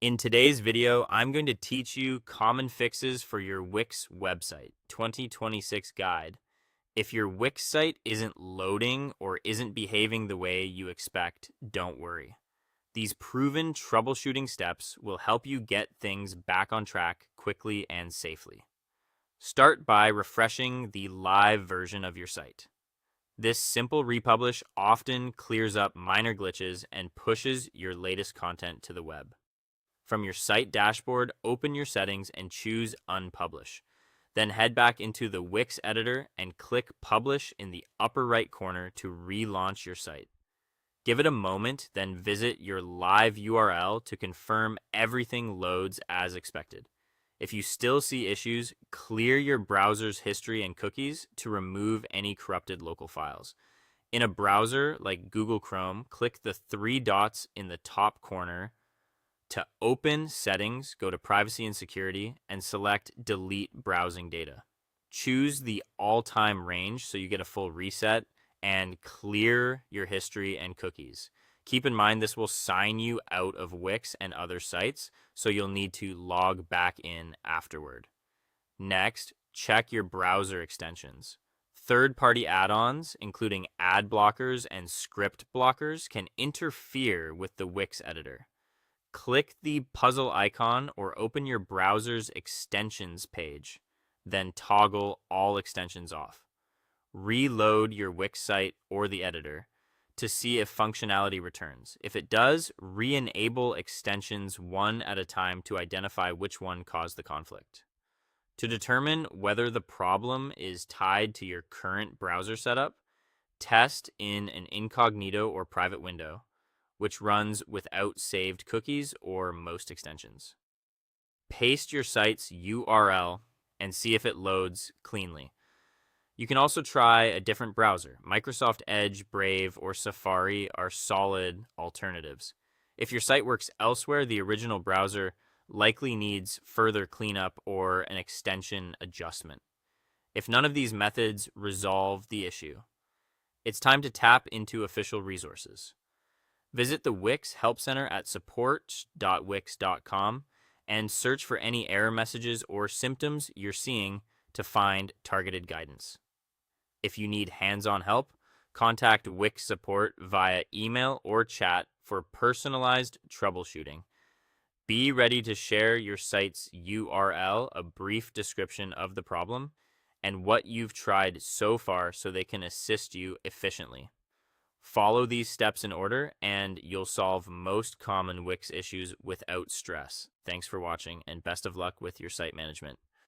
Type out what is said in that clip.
In today's video, I'm going to teach you common fixes for your Wix website 2026 guide. If your Wix site isn't loading or isn't behaving the way you expect, don't worry. These proven troubleshooting steps will help you get things back on track quickly and safely. Start by refreshing the live version of your site. This simple republish often clears up minor glitches and pushes your latest content to the web. From your site dashboard, open your settings and choose Unpublish. Then head back into the Wix editor and click Publish in the upper right corner to relaunch your site. Give it a moment, then visit your live URL to confirm everything loads as expected. If you still see issues, clear your browser's history and cookies to remove any corrupted local files. In a browser like Google Chrome, click the three dots in the top corner. To open Settings, go to Privacy and Security and select Delete Browsing Data. Choose the all-time range so you get a full reset and clear your history and cookies. Keep in mind this will sign you out of Wix and other sites, so you'll need to log back in afterward. Next, check your browser extensions. Third-party add-ons, including ad blockers and script blockers, can interfere with the Wix editor. Click the puzzle icon or open your browser's extensions page, then toggle all extensions off. Reload your Wix site or the editor to see if functionality returns. If it does, re-enable extensions one at a time to identify which one caused the conflict. To determine whether the problem is tied to your current browser setup, test in an incognito or private window, which runs without saved cookies or most extensions. Paste your site's URL and see if it loads cleanly. You can also try a different browser. Microsoft Edge, Brave, or Safari are solid alternatives. If your site works elsewhere, the original browser likely needs further cleanup or an extension adjustment. If none of these methods resolve the issue, it's time to tap into official resources. Visit the Wix Help Center at support.wix.com and search for any error messages or symptoms you're seeing to find targeted guidance. If you need hands-on help, contact Wix support via email or chat for personalized troubleshooting. Be ready to share your site's URL, a brief description of the problem, and what you've tried so far so they can assist you efficiently. Follow these steps in order, and you'll solve most common Wix issues without stress. Thanks for watching, and best of luck with your site management.